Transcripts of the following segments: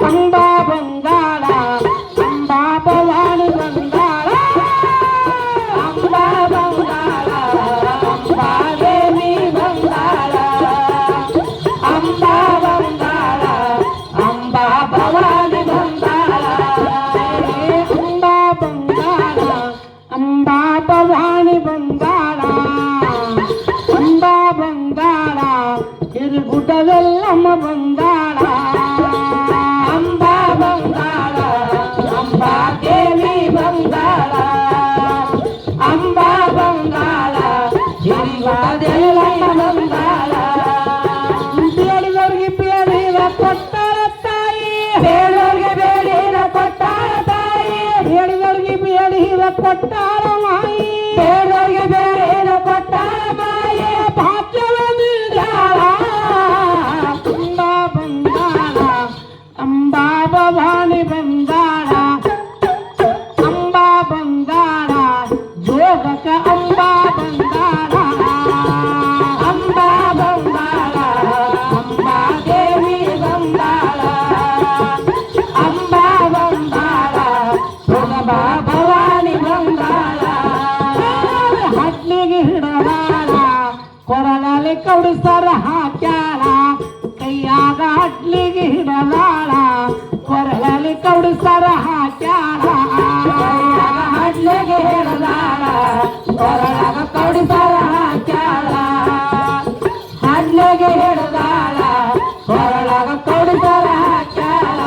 ಅಂಬಾ ಬಂಗಾಳ ಅಂಬಾ ಭವಾನಿ ಬಂಗಾಳ ಅಂಬಾ ಬಂಗಾಳ ಅಂಬಾ ದೇವಿ ಬಂಗಾಳ ಅಂಬಾ ಬಂಗಾಳ ಅಂಬಾ ಭವಾನಿ ಬಂಗಾಳ ಅಂಬಾ ಬಂಗಾಳ ಅಂಬಾ ಭವಾನಿ ಬಂಗಾಳ ಅಂಬಾ ಬಂಗಾಳ ಹಿರಿಗುಡ್ಡದೆಲ್ಲಮ್ಮ ಬಂಗಾಳ ಅಂಬಾ ಬಂಗಾಳ ಅಂಬಾ ದೇವಿ ಬಂಗಾಳ ಅಂಬಾ ಬಂಗಾಳ ಹಿರಿಗುಡ್ಡದೆಲ್ಲಮ್ಮ ಬಂಗಾಳ ಬೇಡಿದವ್ರಿಗೆ ಬೇಡಿದ ಕೊಟ್ಟಾರ ತಾಯಿ ಬೇಡೋರಿಗೆ ಬೇಡಿದ ಕೊಟ್ಟಾರ ತಾಯಿ ಬೇಡಿದವ್ರಿಗೆ ಬೇಡಿದ ಕೊಟ್ಟಾರ ಮಾಯಿ ಬೇಡೋರಿಗೆ ಬೇಡಿದ ಕೊಟ್ಟಾರ ಮಾಯಿ ಭಾಗ್ಯವ ನೀಡ್ಯಾಳ ಅಂಬಾ ಬಂಗಾಳ ಅಂಬಾ ಭವಾನಿ ಬಂಗಾಳ ಅಂಬಾ ಬಂಗಾಳ ಜೋಗಕ ಅಂಬಾ ಬಂಗಾಳ ಅಂಬಾ ಬಂಗಾಳ ಅಂಬಾ ದೇವಿ ಬಂಗಾಳ ಅಂಬಾ ಬಂಗಾಳ ಅಂಬಾ ಭವಾನಿ ಬಂಗಾಳ ಹಡ್ಲಿಗೆ ಹಿಡದಾಳ ಕೊರಳಲ್ಲಿ ಕೌಡಿಸರ ಹಾಕ್ಯಾಳ ಕೈಯಾಗ ಹಡ್ಲಿಗೆ ಹಿಡದಾಳ ಕೊರಳಲ್ಲಿ ಕೌಡಿಸರ ಹಾಕ್ಯಾಳ ಕೈಯಾಗ ಹಡ್ಲಿಗೆ ಹಿಡದಾಳ ಕೊರಳಾಗ ಕೌಡಿಸರ ಹಾಕ್ಯಾಳ ಹಡ್ಲಿಗೆ ಹಿಡದಾಳ ಕೊರಳಾಗ ಕೌಡಿಸರ ಹಾಕ್ಯಾಳ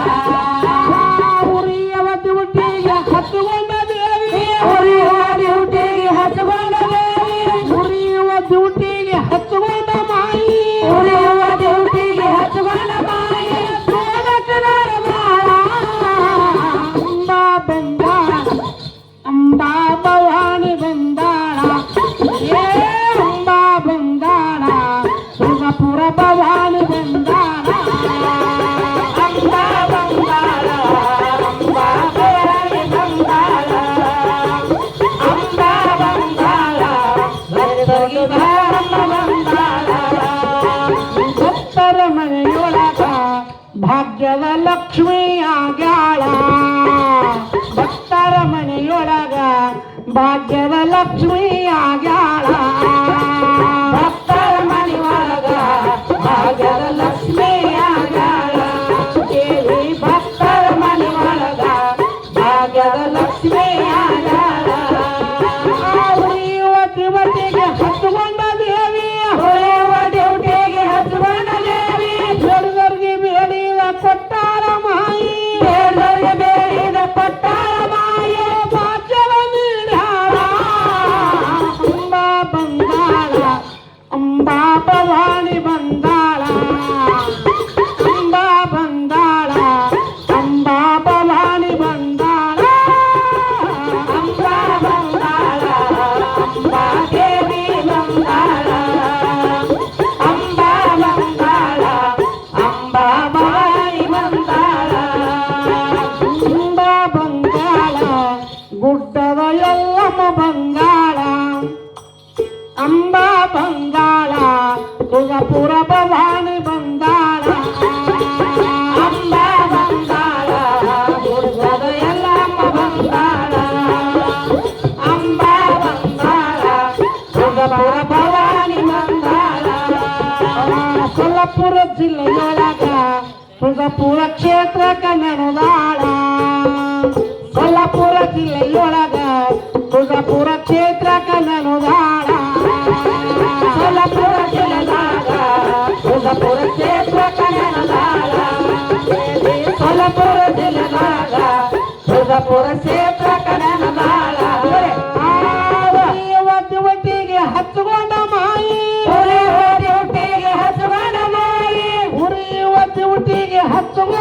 ಉರಿಯವ ಡ್ಯೂಟಿಗೆ ಹತ್ತುಕೊಂಡ ದೇವಿ ಉರಿಯುವ ಡ್ಯೂಟಿಗೆ ಹತ್ತುಕೊಂಡ ದೇವಿ ಉರಿಯುವ ಡ್ಯೂಟಿಗೆ ಹತ್ತುಕೊಂಡ ಮಾಯಿ ಉರಿಯುವ ಡ್ಯೂಟಿಗೆ ಹತ್ತುಕೊಂಡ ಮಾಯಿ ಸೋದಕರ ಬಾಳ ಅಂಬಾ ಬಂಗಾಳ ಅಂಬಾ ಭವಾನಿ ಬಂಗಾಳ ಏ ಅಂಬಾ ಬಂಗಾಳ ಸುರಪುರ ಭವಾನಿ ಬಂಗಾಳ ಅಂಬಾ ಬಂಗಾಳ ಅಂಬಾ ಭವಾನಿ ಬಂಗಾಳ ಅಂಬಾ ಬಂಗಾಳ ಭಕ್ತರಿಗೆ ಬಾರಮ್ಮ ಬಂಗಾಳ ಭಕ್ತರ ಮನೆಯೊಳಗ ಭಾಗ್ಯದ ಲಕ್ಷ್ಮಿ ಆಗ್ಯಾಳ ಭಕ್ತರ ಮನೆಯೊಳಗ ಭಾಗ್ಯದ ಲಕ್ಷ್ಮಿ ಆಗ್ಯಾಳ ಭಕ್ತರ ಮನೆಯೊಳಗ ಭಾಗ್ಯದ ಲಕ್ಷ್ಮಿ ಆಗ್ಯಾಳ ದೇವಿ ಭಕ್ತರ ಮನೆಯೊಳಗ ಭಾಗ್ಯದ ಲಕ್ಷ್ಮಿ ಆಗ್ಯಾಳ ಉರಿಯುವ ಡ್ಯೂಟಿಗೆ ಹತ್ತುಕೊಂಡ ದೇವಿ ಉರಿಯುವ ಡ್ಯೂಟಿಗೆ ಹತ್ತುಕೊಂಡ ದೇವಿ ಬೇಡಿದವ್ರಿಗೆ ಬೇಡಿದ ಕೊಟ್ಟಾರ ಮಾಯಿ ಬೇಡಿದವ್ರಿಗೆ ಬೇಡಿದ ಕೊಟ್ಟಾರ ಮಾಯಿ ಭಾಗ್ಯವ ನೀಡ್ಯಾಳ ಅಂಬಾ ಬಂಗಾಳ ಅಂಬಾ ಭವಾನಿ ಬಂಗಾಳ ಅಂಬಾ ಬಂಗಾಳ ಅಂಬಾ ಭವಾನಿ ಬಂಗಾಳ ಅಂಬಾ ಬಂಗಾಳ ಅಂಬಾ ದೇವಿ ಬಂಗಾಳ ಅಂಬಾ ಬಂಗಾಳ ಅಂಬಾ ಭವಾನಿ ಬಂಗಾಳ ಅಂಬಾ ಬಂಗಾಳ ಗುಡ್ಡದ ಎಲ್ಲಮ್ಮ ಬಂಗಾಳ ಅಂಬಾ ಬಂಗಾಳ ತುಳಪುರ ಭವಾನಿ ಬಂಗಾಳ ಅಂಬಾ ಬಂಗಾಳ ಗುಡ್ಡದ ಎಲ್ಲಮ್ಮ ಬಂಗಾಳ ಅಂಬಾ ಬಂಗಾಳ ತುಳಪುರ ಭವಾನಿ ಬಂಗಾಳ ಕೊಲ್ಲಾಪುರ ಜಿಲ್ಲೆಯೊಳಗ ತುಳಪುರ ಕ್ಷೇತ್ರ ಕನ್ನಡದಾಳ ಕೊಲ್ಲಾಪುರ ಜಿಲ್ಲೆಯೊಳಗ ತುಳಪುರ ಕ್ಷೇತ್ರ ಕನ್ನಡದಾಳ ಕೊಲ್ಲಾಪುರ ಜಿಲ್ಲೆದಾಗ ತುಳಪುರ ಕ್ಷೇತ್ರ ಕನ್ನಡದಾಳ ಕೊಲ್ಲಾಪುರ ಜಿಲ್ಲೆದಾಗ ತುಳಪುರ ಕ್ಷೇತ್ರ ಕನ್ನಡದಾಳ ಉರಿಯುವ ಡ್ಯೂಟಿಗೆ ಹತ್ತುಕೊಂಡ ಮಾಯಿ ಉರಿಯುವ ಡ್ಯೂಟಿಗೆ ಹತ್ತುಕೊಂಡ ಮಾಯಿ ಉರಿಯುವ ಡ್ಯೂಟಿಗೆ ಹತ್ತುಕೊಂಡ